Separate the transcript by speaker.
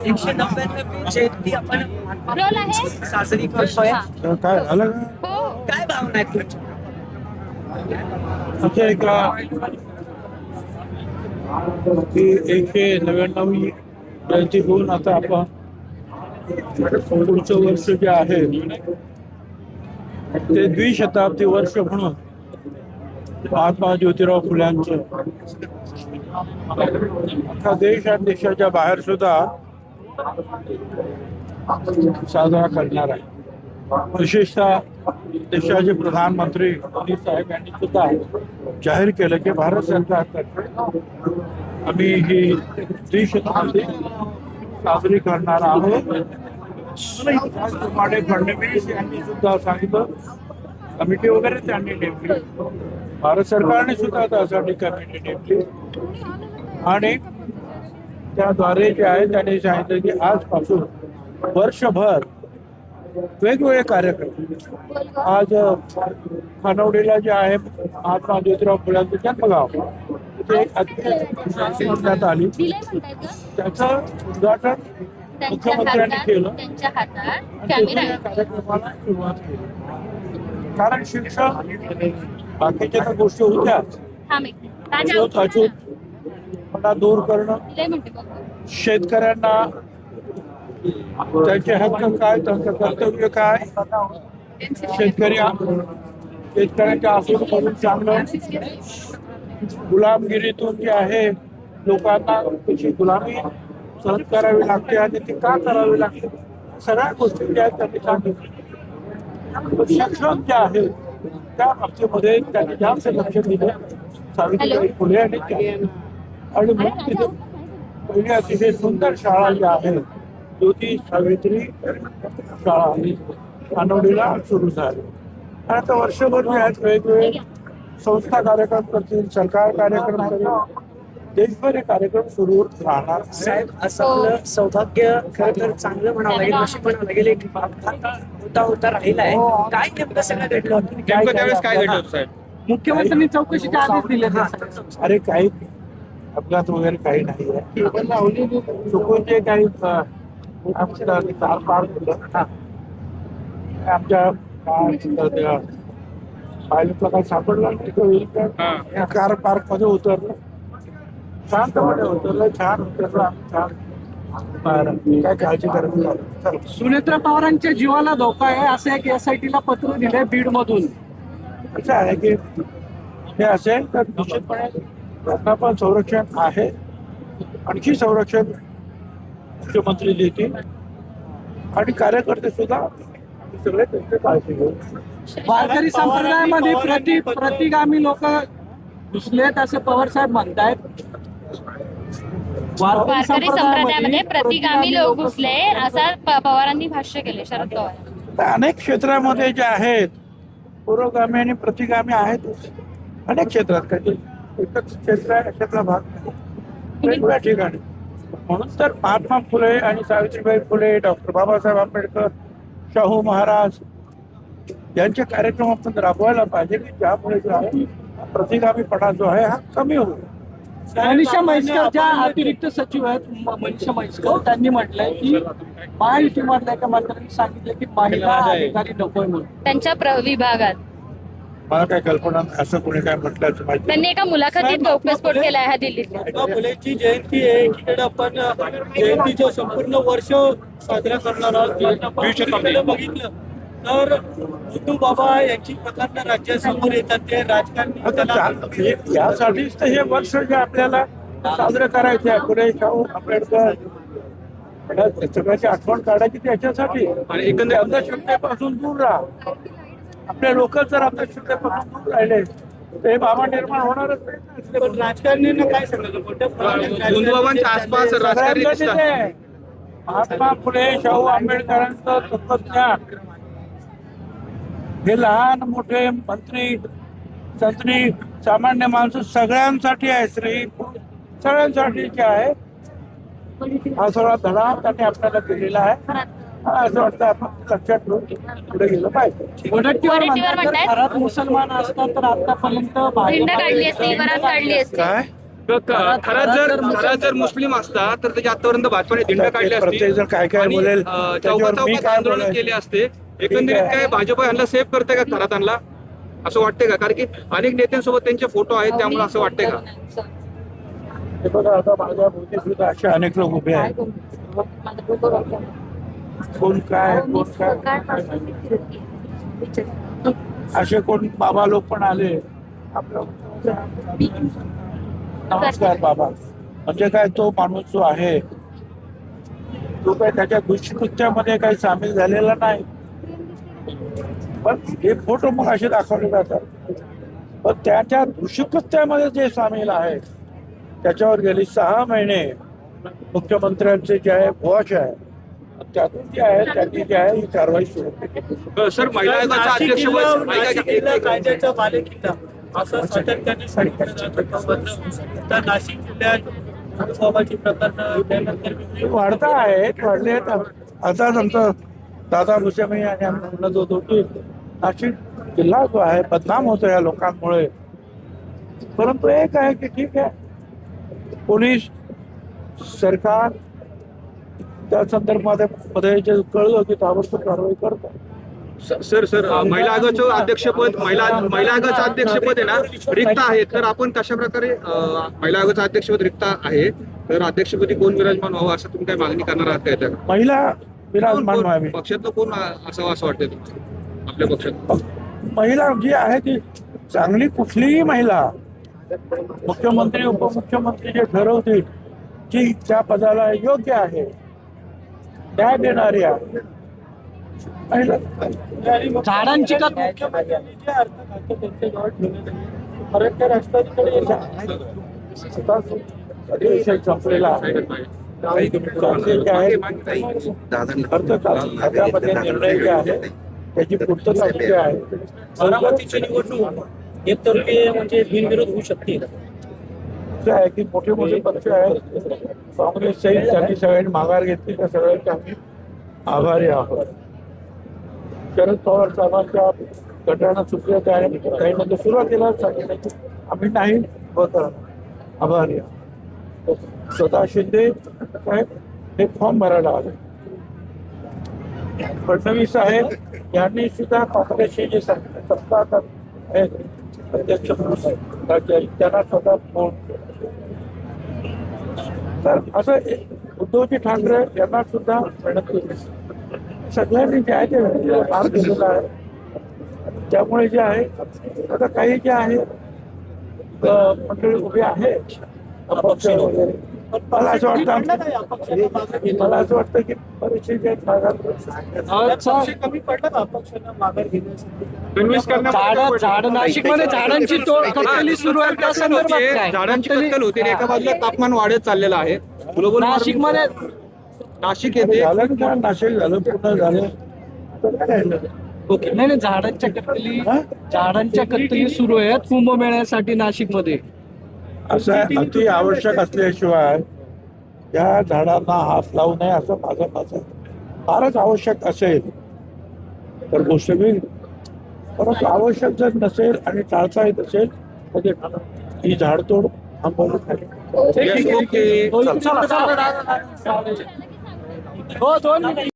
Speaker 1: 199 जयंती आपण
Speaker 2: रोल आहे
Speaker 1: साजरी करतोय.
Speaker 3: काय झालं
Speaker 2: हो
Speaker 1: काय भावना आहेत तुमच्या?
Speaker 3: असं आहे का की 199वी जयंती होऊन आता आपण पुढचं वर्ष जे आहे ते द्विशताब्दी वर्ष म्हणून महात्मा ज्योतिराव फुल्यांचं अख्खा देश आणि देशाच्या बाहेर सुद्धा साजरा करणार आहे. विशेषतः देशाचे प्रधानमंत्री मोदी साहेब यांनी सुद्धा जाहीर केलं की भारत सरकारतर्फे आम्ही ही द्विशताब्दी साजरी करणार आहोत. त्याचप्रमाणे फडणवीस यांनी सुद्धा सांगितलं, कमिटी वगैरे त्यांनी नेमली, भारत सरकारने सुद्धा त्यासाठी कमिटी नेमली आणि त्याद्वारे जे आहे त्यांनी सांगितलं की आजपासून वर्षभर वेगवेगळे कार्यक्रम. आज खानवडीला जे आहे महात्मा ज्योतिराव फुल्यांचं जन्मगाव तिथे करण्यात आली. त्याचं उद्घाटन मुख्यमंत्र्यांनी केलं
Speaker 2: त्यांच्या हातात
Speaker 3: आणि
Speaker 2: कॅमेरा
Speaker 3: त्याच्या कार्यक्रमाला सुरुवात केली. कारण शिक्षण बाकीच्या तर गोष्टी होत्याच, अचूकपणा दूर करणं, शेतकऱ्यांना त्यांचे हक्क काय, त्यांचं कर्तव्य काय, शेतकऱ्यांच्या आसूडमधून चांगलं, गुलामगिरीतून जे आहे लोकांना त्याची गुलामी सहन करावी लागते आणि ती का करावी लागते, सगळ्या गोष्टी ज्या आहेत त्यांनी सांगितलं. शिक्षण जे आहे त्या बाबतीमध्ये त्यांनी जास्त लक्ष दिलं. सावित्रीबाई फुले आणि मग तिथे पहिली अतिशय सुंदर शाळा जी आहे ज्योती सावित्री शाळा खानवडीला सुरू झाली. आता वर्षभर जे आहेत वेगवेगळे संस्था कार्यक्रम करतील, सरकार कार्यक्रम करेल, देशभर हे कार्यक्रम सुरू राहणार.
Speaker 1: साहेब, असं आपलं सौभाग्य खरं तर चांगलं म्हणावं लागेल, नशीब म्हणावं लागेल. एक अपघात होता राहिलाय. काय नेमकं सगळं घडलं?
Speaker 4: त्यावेळेस काय घडलं साहेब?
Speaker 1: मुख्यमंत्र्यांनी चौकशीच्या आदेश दिले.
Speaker 3: अरे काही अपघात वगैरे काही नाही आहे. चुकून जे काही तार पार केलं आमच्या पायलटला काही सापडलं नाही. कार पार्क मध्ये उतरलं, शांतपणे उतरलं, छान उतरलं, आम्ही छान काय काळजी करायची.
Speaker 5: सुनेत्रा पवारांच्या जीवाला धोका आहे असं एक SIT ला पत्र दिलंय बीड मधून.
Speaker 3: असं आहे की हे असेल तर निश्चितपणे त्यांना पण संरक्षण आहे, आणखी संरक्षण मुख्यमंत्री देतील आणि कार्यकर्ते सुद्धा सगळे त्यांची काळजी घेऊ.
Speaker 5: वारकरी संप्रदायामध्ये प्रतिगामी लोक घुसलेत असं पवार साहेब म्हणतायत.
Speaker 2: वारकरी संप्रदायामध्ये प्रतिगामी लोक घुसले असं पवारांनी भाष्य केले. शरद पवार
Speaker 3: अनेक क्षेत्रामध्ये जे आहेत पुरोगामी आणि प्रतिगामी आहेत. अनेक क्षेत्रात काही एकच क्षेत्र आहे अशातला भाग नाही, वेगवेगळ्या ठिकाणी. म्हणून तर महात्मा फुले आणि सावित्रीबाई फुले, डॉक्टर बाबासाहेब आंबेडकर, शाहू महाराज यांचे कार्यक्रम आपण राबवायला पाहिजे की ज्यामुळे जो आहे प्रतिगामीपणा जो आहे हा कमी होईल.
Speaker 5: मनीषा म्हैसकर ज्या अतिरिक्त सचिव आहेत मनीषा म्हैसकर त्यांनी म्हटलंय की महायुतीमधल्या एका मंत्र्यांनी सांगितलं की महिला अधिकारी नकोय म्हणून
Speaker 2: त्यांच्या विभागात.
Speaker 3: मला काय कल्पना असं कोणी काय म्हटल्याचं माहिती.
Speaker 2: त्यांनी एका मुलाखतीत गौप्यस्फोट केला आहे दिल्लीतल्या.
Speaker 5: फुलेची जयंती आहे, एकीकडे आपण जयंतीचं संपूर्ण वर्ष साजरा करणार आहोत. बघितलं तर उद्धव बाबा यांची प्रकरणं राज्यासमोर येतात. ते राजकारणी
Speaker 3: यासाठीच तर हे वर्ष जे आपल्याला साजरं करायचं आहे. पुढे शाहू आंबेडकर सगळ्याची आठवण काढायची त्याच्यासाठी. अंधश्रद्धेपासून दूर राहा. आपले लोक जर अंधश्रद्धेपासून दूर राहिले तर हे बाबा निर्माण होणारच नाही.
Speaker 5: पण राजकारण्यांना काय सांगितलं
Speaker 4: आसपास राजकारणी दिसतात.
Speaker 3: महात्मा फुले शाहू आंबेडकरांचं तत्वज्ञान हे लहान मोठे मंत्री संत्री सामान्य माणसं सगळ्यांसाठी आहे. स्त्री सगळ्यांसाठी जे आहे हा सगळा धडा त्यांनी आपल्याला दिलेला आहे. असं वाटतं आपण लक्षात ठेवून पुढे गेलं पाहिजे.
Speaker 5: घरात मुसलमान असतात तर आतापर्यंत
Speaker 2: भिंड काढली असती, वरात काढली असती.
Speaker 3: काय
Speaker 4: खरंच जर मुस्लिम असता तर त्याच्या आतापर्यंत भाजपाने दिंड काढले
Speaker 3: प्रत्येक जण काय काय बोलेल त्याच्यावर मी
Speaker 4: चौकात
Speaker 3: काय
Speaker 4: आंदोलन
Speaker 3: बोलेल
Speaker 4: केले असते. एकंदरीत काय भाजप यांना सेव्ह करते का खरात आणला असं वाटतंय का? कारण की अनेक नेत्यांसोबत त्यांचे फोटो आहेत, त्यामुळे असं वाटतंय का?
Speaker 3: हे बघा आता माझ्या भोवती सुद्धा असे अनेक लोक उभे आहेत. कोण काय असे कोण बाबा लोक पण आले आपल्या नमस्कार बाबा म्हणजे काय तो माणूस जो आहे तो काय त्याच्या दुष्कृत्यामध्ये काही सामील झालेला नाही. पण हे फोटो मग असे दाखवले जातात. पण त्याच्या दुष्कृत्यामध्ये जे सामील आहे त्याच्यावर गेली 6 महिने मुख्यमंत्र्यांचे जे आहे वॉच आहे त्यातून जे आहे त्यांनी जे आहे ही कारवाई सुरू केली.
Speaker 4: सर, महिला आयोगाचा अध्यक्षपद
Speaker 5: नाशिक जिल्हा कायद्याच्या बालेकिल्ला असं सातत्याने सांगितलं जातं. तर नाशिक जिल्ह्यात बाबाची प्रकरणं त्यानंतर
Speaker 3: वाढता आहेत वाढले आहेत. आताच आमचा दादा भुसेमी आणि आम्ही म्हणत होतो की नाशिक जिल्हा जो आहे बदनाम होतो या लोकांमुळे. परंतु एक आहे की ठीक आहे पोलीस सरकार त्या संदर्भामध्ये जे कळलं की ताबडतोब कारवाई करतात.
Speaker 4: सर महिला आयोगाचं अध्यक्षपद महिला आयोगाचं अध्यक्षपद आहे ना रिक्त आहे, तर आपण कशा प्रकारे महिला आयोगाचं अध्यक्षपद रिक्त आहे तर अध्यक्षपदी कोण विराजमान व्हावं असं तुम्ही काय मागणी करणार आहात का? त्या
Speaker 3: महिला विराजमान व्हावी.
Speaker 4: पक्षातलं कोण असावं असं वाटतंय तुम्हाला आपल्या पक्षात?
Speaker 3: महिला जी आहे ती चांगली कुठलीही महिला मुख्यमंत्री उपमुख्यमंत्री जे ठरवतील की त्या पदाला योग्य आहे न्याय देणारी आहे महिला.
Speaker 5: झाडांची का मुख्यमंत्र्यांनी जे अर्थखाते त्यांच्याजवळ ठेवलेलं आहे परत त्या राष्ट्रवादीकडे येतात.
Speaker 3: अधिवेशन संपलेला आहे. जे आहे अर्थखात्यामध्ये निर्णय जे आहे त्याची पूर्तता जी आहे
Speaker 5: बारामतीची निवडणूक एकतर्फी म्हणजे बिनविरोध होऊ शकते.
Speaker 3: असं आहे की मोठे मोठे पक्ष आहेत काँग्रेस सहित त्यांनी सगळ्यांनी माघार घेतली त्या सगळ्यांचे आम्ही आभारी आहोत. शरद पवार साहेबांच्या गटानं सुप्रिया आणि काही म्हणजे सुरुवातीला सांगितलं की आम्ही नाही होत आभारी आहोत. स्वतः शिंदे साहेब हे फॉर्म भरायला आले. फडणवीस साहेब यांनी सुद्धा काँग्रेसचे जे सत्ता आहेत अध्यक्ष त्यांना स्वतः फोन तर असं उद्धवजी ठाकरे यांना सुद्धा मेहनत केली. सगळ्यांनी जे आहे ते भाग दिलेला आहे. त्यामुळे जे आहे आता काही जे आहे मंडळी उभी आहे अपक्ष वगैरे. मला असं वाटतं की बरेचसे जे
Speaker 5: पक्ष कमी पडलं का अपक्षांना माघार घेण्यासाठी?
Speaker 6: झाड नाशिकमध्ये झाडांची कत्तली सुरू आहे त्या संदर्भात काय?
Speaker 4: झाडांची कत्तल होते. एका बाजूला तापमान वाढत चाललेलं आहे. ग्लोबल
Speaker 6: नाशिकमध्ये
Speaker 4: नाशिक येथे
Speaker 3: झालं का नाशिक झालं पूर्ण झालं तर काय राहिलं?
Speaker 6: नाही झाडांच्या कत्तली सुरू आहेत कुंभमेळ्यासाठी नाशिकमध्ये.
Speaker 3: असं अति आवश्यक असल्याशिवाय या झाडांना हात लावू नये असं माझं मत आहे. फारच आवश्यक असेल तर गोष्ट वेगळी. परंतु आवश्यक जर नसेल आणि टाळता येत असेल तर ही झाडतोड थांबवली पाहिजे.
Speaker 4: ओके.
Speaker 6: हो 2 मिनिटं.